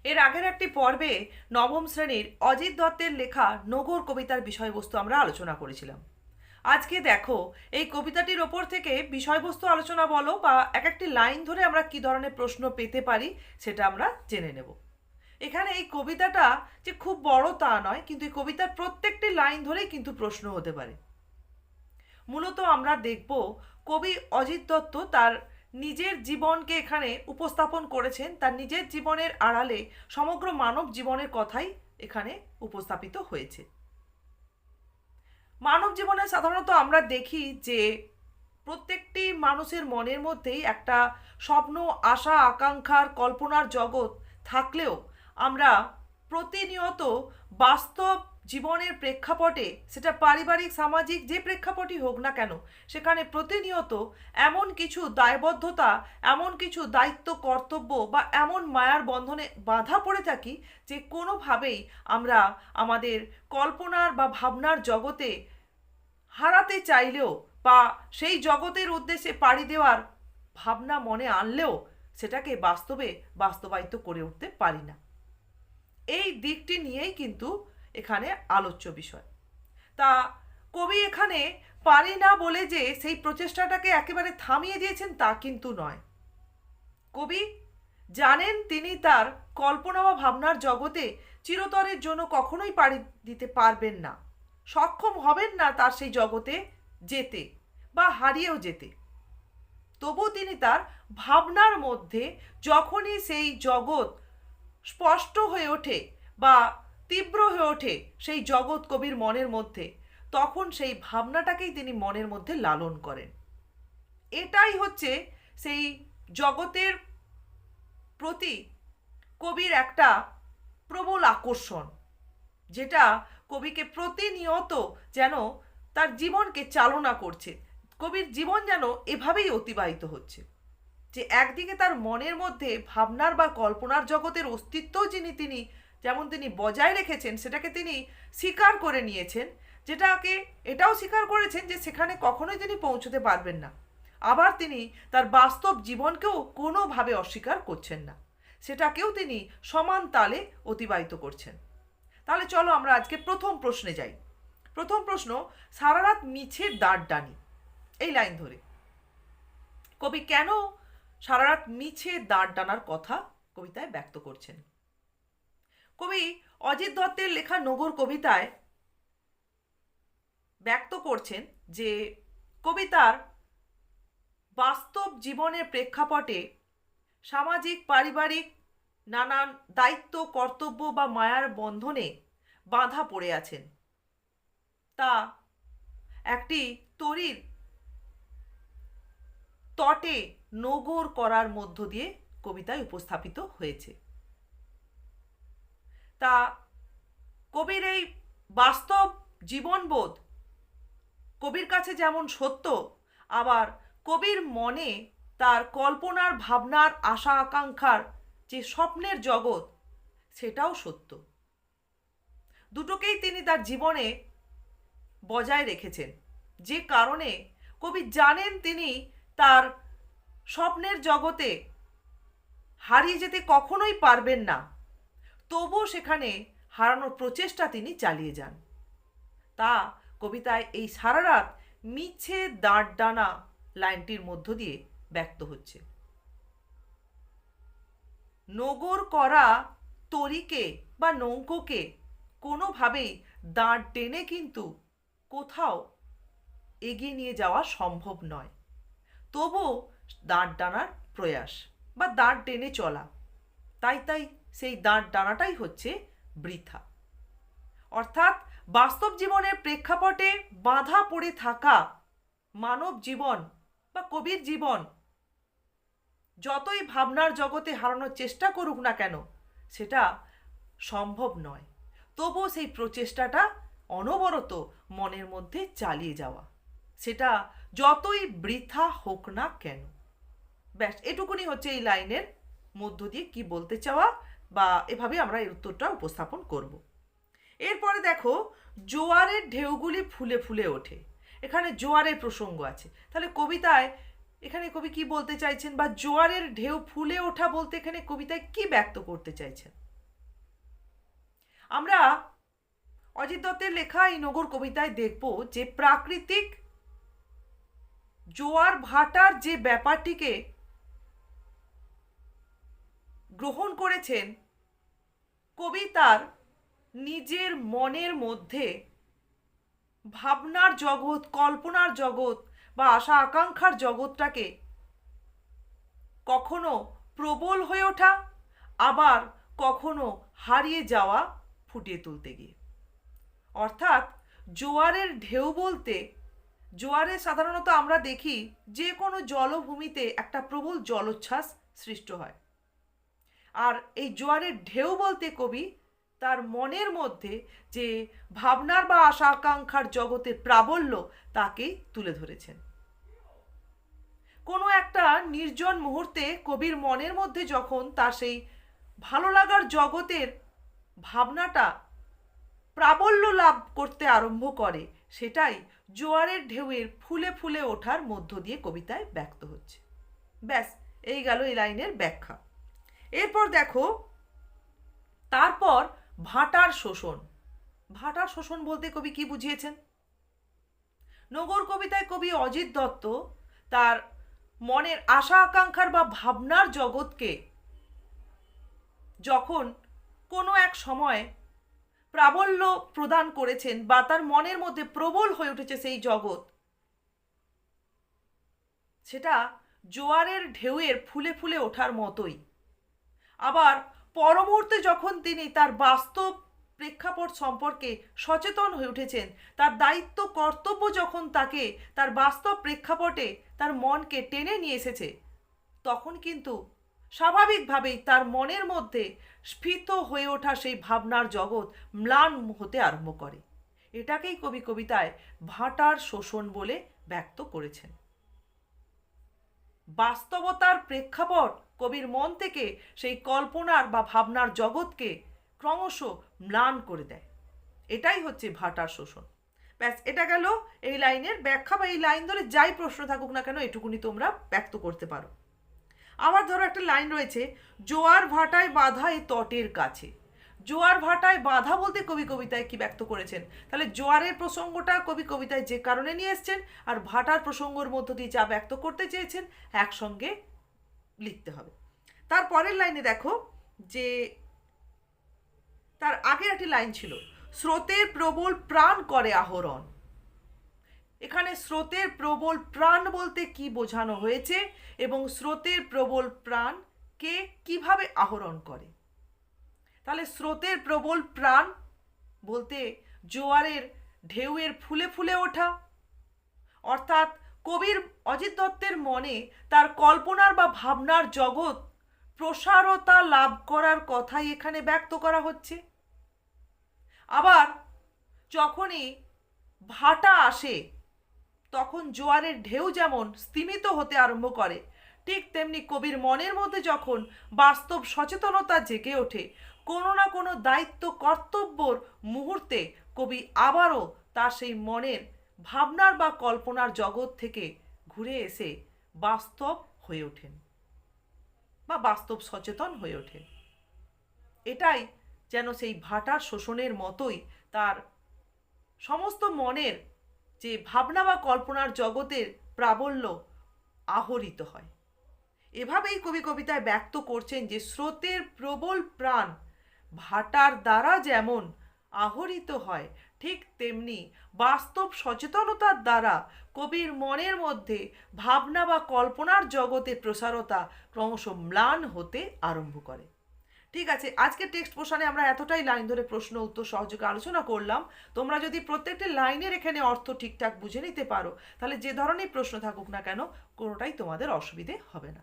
এর আগের একটি পর্বে নবম শ্রেণীর অজিত দত্তের লেখা নগর কবিতার বিষয়বস্তু আমরা আলোচনা করেছিলাম। আজকে দেখো, এই কবিতাটির ওপর থেকে বিষয়বস্তু আলোচনা বলো বা এক একটি লাইন ধরে আমরা কি ধরনের প্রশ্ন পেতে পারি সেটা আমরা জেনে নেব। এখানে এই কবিতাটা যে খুব বড় তা নয়, কিন্তু এই কবিতার প্রত্যেকটি লাইন ধরেই কিন্তু প্রশ্ন হতে পারে। মূলত আমরা দেখব কবি অজিত দত্ত তার নিজের জীবনকে এখানে উপস্থাপন করেছেন। তার নিজের জীবনের আড়ালে সমগ্র মানব জীবনের কথাই এখানে উপস্থাপিত হয়েছে। মানব জীবনে সাধারণত আমরা দেখি যে প্রত্যেকটি মানুষের মনের মধ্যেই একটা স্বপ্ন, আশা, আকাঙ্ক্ষার, কল্পনার জগৎ থাকলেও আমরা প্রতিনিয়ত বাস্তব জীবনের প্রেক্ষাপটে, সেটা পারিবারিক, সামাজিক যে প্রেক্ষাপটই হোক না কেন, সেখানে প্রতিনিয়ত এমন কিছু দায়বদ্ধতা, এমন কিছু দায়িত্ব, কর্তব্য বা এমন মায়ার বন্ধনে বাঁধা পড়ে থাকি যে কোনোভাবেই আমরা আমাদের কল্পনার বা ভাবনার জগতে হারাতে চাইলেও বা সেই জগতের উদ্দেশ্যে পাড়ি দেওয়ার ভাবনা মনে আনলেও সেটাকে বাস্তবায়িত করে উঠতে পারি না। এই দিকটি নিয়েই কিন্তু এখানে আলোচ্য বিষয়। তা কবি এখানে পারি না বলে যে সেই প্রচেষ্টাটাকে একেবারে থামিয়ে দিয়েছেন তা কিন্তু নয়। কবি জানেন তিনি তার কল্পনা বা ভাবনার জগতে চিরতরের জন্য কখনোই পাড়ি দিতে পারবেন না, সক্ষম হবেন না তার সেই জগতে যেতে বা হারিয়েও যেতে। তবু তিনি তার ভাবনার মধ্যে যখনই সেই জগৎ স্পষ্ট হয়ে ওঠে বা তীব্র হয়ে ওঠে সেই জগৎ কবির মনের মধ্যে, তখন সেই ভাবনাটাকেই তিনি মনের মধ্যে লালন করেন। এটাই হচ্ছে সেই জগতের প্রতি কবির একটা প্রবল আকর্ষণ, যেটা কবিকে প্রতিনিয়ত যেন তার জীবনকে চালনা করছে। কবির জীবন যেন এভাবেই অতিবাহিত হচ্ছে যে একদিকে তার মনের মধ্যে ভাবনার বা কল্পনার জগতের অস্তিত্বও যেমন তিনি বজায় রেখেছেন, সেটাকে তিনি স্বীকার করে নিয়েছেন, যেটাকে এটাও স্বীকার করেছেন যে সেখানে কখনোই তিনি পৌঁছতে পারবেন না। আবার তিনি তার বাস্তব জীবনকেও কোনোভাবে অস্বীকার করছেন না, সেটাকেও তিনি সমান তালে অতিবাহিত করছেন। তাহলে চলো আমরা আজকে প্রথম প্রশ্নে যাই। প্রথম প্রশ্ন, সারা রাত মিছে দাঁড় টানি, এই লাইন ধরে কবি কেন সারা রাত মিছে দাঁড় টানার কথা কবিতায় ব্যক্ত করছেন? কবি অজিত দত্তের লেখা নগর কবিতায় ব্যক্ত করছেন যে কবিতার বাস্তব জীবনের প্রেক্ষাপটে সামাজিক, পারিবারিক নানান দায়িত্ব, কর্তব্য বা মায়ার বন্ধনে বাঁধা পড়ে আছেন। তা একটি তরীর তটে নগর করার মধ্য দিয়ে কবিতায় উপস্থাপিত হয়েছে। তা কবির এই বাস্তব জীবনবোধ কবির কাছে যেমন সত্য, আবার কবির মনে তার কল্পনার, ভাবনার, আশা আকাঙ্ক্ষার যে স্বপ্নের জগৎ, সেটাও সত্য। দুটোকেই তিনি তার জীবনে বজায় রেখেছেন, যে কারণে কবি জানেন তিনি তার স্বপ্নের জগতে হারিয়ে যেতে কখনোই পারবেন না, তবুও সেখানে হারানোর প্রচেষ্টা তিনি চালিয়ে যান। তা কবিতায় এই সারা রাত মিছে দাঁড় টানা লাইনটির মধ্য দিয়ে ব্যক্ত হচ্ছে। নগর করা তরীকে বা নৌকোকে কোনোভাবেই দাঁড় টেনে কিন্তু কোথাও এগিয়ে নিয়ে যাওয়া সম্ভব নয়, তবু দাঁড় টানার প্রয়াস বা দাঁড় টেনে চলা, তাই সেই দাঁড় টানাটাই হচ্ছে বৃথা। অর্থাৎ বাস্তব জীবনের প্রেক্ষাপটে বাঁধা পড়ে থাকা মানব জীবন বা কবির জীবন যতই ভাবনার জগতে হারানোর চেষ্টা করুক না কেন, সেটা সম্ভব নয়। তবু সেই প্রচেষ্টাটা অনবরত মনের মধ্যে চালিয়ে যাওয়া, সেটা যতই বৃথা হোক না কেন। ব্যাস, এটুকুনি হচ্ছে এই লাইনের মধ্য দিয়ে কি বলতে চাওয়া, বা এভাবে আমরা এর উত্তরটা উপস্থাপন করব। এরপরে দেখো, জোয়ারের ঢেউগুলি ফুলে ফুলে ওঠে। এখানে জোয়ারের প্রসঙ্গ আছে। তাহলে কবিতায় এখানে কবি কি বলতে চাইছেন, বা জোয়ারের ঢেউ ফুলে ওঠা বলতে এখানে কবিতায় কি ব্যক্ত করতে চাইছেন? আমরা অজিত দত্তের লেখা এই নগর কবিতায় দেখব যে প্রাকৃতিক জোয়ার ভাটার যে ব্যাপারটিকে গ্রহণ করেছেন, কবি তার নিজের মনের মধ্যে ভাবনার জগৎ, কল্পনার জগৎ বা আশা আকাঙ্ক্ষার জগৎটাকে কখনো প্রবল হয়ে ওঠা, আবার কখনো হারিয়ে যাওয়া ফুটিয়ে তুলতে গিয়ে। অর্থাৎ জোয়ারের ঢেউ বলতে, জোয়ারে সাধারণত আমরা দেখি যে কোনো জলভূমিতে একটা প্রবল জলোচ্ছ্বাস সৃষ্টি হয়, আর এই জোয়ারের ঢেউ বলতে কবি তার মনের মধ্যে যে ভাবনার বা আশা আকাঙ্ক্ষার জগতের প্রাবল্য তাকেই তুলে ধরেছেন। কোনো একটা নির্জন মুহূর্তে কবির মনের মধ্যে যখন তার সেই ভালো লাগার জগতের ভাবনাটা প্রাবল্য লাভ করতে আরম্ভ করে, সেটাই জোয়ারের ঢেউয়ের ফুলে ফুলে ওঠার মধ্য দিয়ে কবিতায় ব্যক্ত হচ্ছে। ব্যাস, এই গেল এই লাইনের ব্যাখ্যা। এরপর দেখো, তারপর ভাটার শোষণ। ভাটার শোষণ বলতে কবি কি বুঝিয়েছেন? নগর কবিতায় কবি অজিত দত্ত তার মনের আশা আকাঙ্ক্ষার বা ভাবনার জগৎকে যখন কোনো এক সময় প্রাবল্য প্রদান করেছেন বা তার মনের মধ্যে প্রবল হয়ে উঠেছে সেই জগৎ, সেটা জোয়ারের ঢেউয়ের ফুলে ফুলে ওঠার মতোই। আবার পরমুহূর্তে যখন তিনি তার বাস্তব প্রেক্ষাপট সম্পর্কে সচেতন হয়ে উঠেছেন, তার দায়িত্ব কর্তব্য যখন তাকে তার বাস্তব প্রেক্ষাপটে তার মনকে টেনে নিয়ে এসেছে, তখন কিন্তু স্বাভাবিকভাবেই তার মনের মধ্যে স্ফীত হয়ে ওঠা সেই ভাবনার জগৎ ম্লান হতে আরম্ভ করে। এটাকেই কবি কবিতায় ভাটার শোষণ বলে ব্যক্ত করেছেন। বাস্তবতার প্রেক্ষাপট কবির মন থেকে সেই কল্পনার বা ভাবনার জগৎকে ক্রমশ ম্লান করে দেয়। এটাই হচ্ছে ভাটার শোষণ। ব্যাস, এটা গেল এই লাইনের ব্যাখ্যা, বা এই লাইন ধরে যাই প্রশ্ন থাকুক না কেন এটুকুনি তোমরা ব্যক্ত করতে পারো। আবার ধরো একটা লাইন রয়েছে, জোয়ার ভাটায় বাঁধা এই তটের কাছে। জোয়ার ভাটায় বাঁধা বলতে কবি কবিতায় কি ব্যক্ত করেছেন? তাহলে জোয়ারের প্রসঙ্গটা কবি কবিতায় যে কারণে নিয়ে এসছেন আর ভাটার প্রসঙ্গের মধ্য দিয়ে যা ব্যক্ত করতে চেয়েছেন একসঙ্গে লিখতে হবে। তার পরের লাইনে দেখো যে তার আগের একটি লাইন ছিল, স্রোতের প্রবল প্রাণ করে আহরণ। এখানে স্রোতের প্রবল প্রাণ বলতে কি বোঝানো হয়েছে এবং স্রোতের প্রবল প্রাণ কে কিভাবে আহরণ করে? তাহলে স্রোতের প্রবল প্রাণ বলতে জোয়ারের ঢেউয়ের ফুলে ফুলে ওঠা, অর্থাৎ কবির অজিত দত্তের মনে তার কল্পনার বা ভাবনার জগৎ প্রসারতা লাভ করার কথাই এখানে ব্যক্ত করা হচ্ছে। আবার যখনই ভাটা আসে তখন জোয়ারের ঢেউ যেমন স্তিমিত হতে আরম্ভ করে, ঠিক তেমনি কবির মনের মধ্যে যখন বাস্তব সচেতনতা জেগে ওঠে, কোনো না কোনো দায়িত্ব কর্তব্যর মুহূর্তে কবি আবারও তার সেই মনের ভাবনার বা কল্পনার জগৎ থেকে ঘুরে এসে বাস্তব হয়ে ওঠেন বা বাস্তব সচেতন হয়ে ওঠেন। এটাই যেন সেই ভাটার শোষণের মতোই তার সমস্ত মনের যে ভাবনা বা কল্পনার জগতের প্রাবল্য আহরিত হয়। এভাবেই কবি কবিতায় ব্যক্ত করছেন যে স্রোতের প্রবল প্রাণ ভাটার দ্বারা যেমন আহরিত হয়, ঠিক তেমনি বাস্তব সচেতনতার দ্বারা কবির মনের মধ্যে ভাবনা বা কল্পনার জগতের প্রসারতা ক্রমশ ম্লান হতে আরম্ভ করে। ঠিক আছে, আজকে টেক্সট পোর্শনে আমরা এতটাই লাইন ধরে প্রশ্ন উত্তর সহযোগে আলোচনা করলাম। তোমরা যদি প্রত্যেকটি লাইনের এখানে অর্থ ঠিকঠাক বুঝে নিতে পারো, তাহলে যে ধরনের প্রশ্ন থাকুক না কেন কোনোটাই তোমাদের অসুবিধে হবে না।